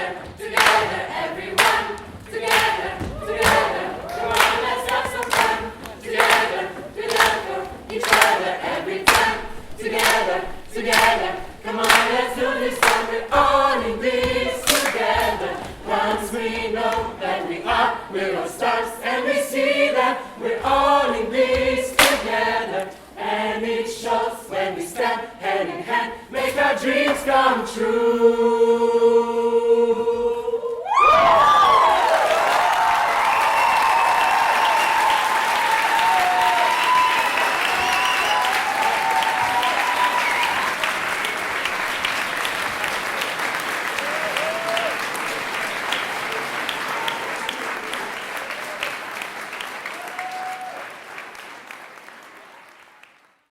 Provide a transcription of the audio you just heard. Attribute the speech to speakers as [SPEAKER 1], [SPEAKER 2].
[SPEAKER 1] Together, together, everyone. Together, together, come on, let's have some fun. Together, together, each other every time. Together, together, come on, let's do this one. We're all in this together. Once we know that we're all stars, and we see that we're all in this together. And it shows when we stand hand in hand, make our dreams come true.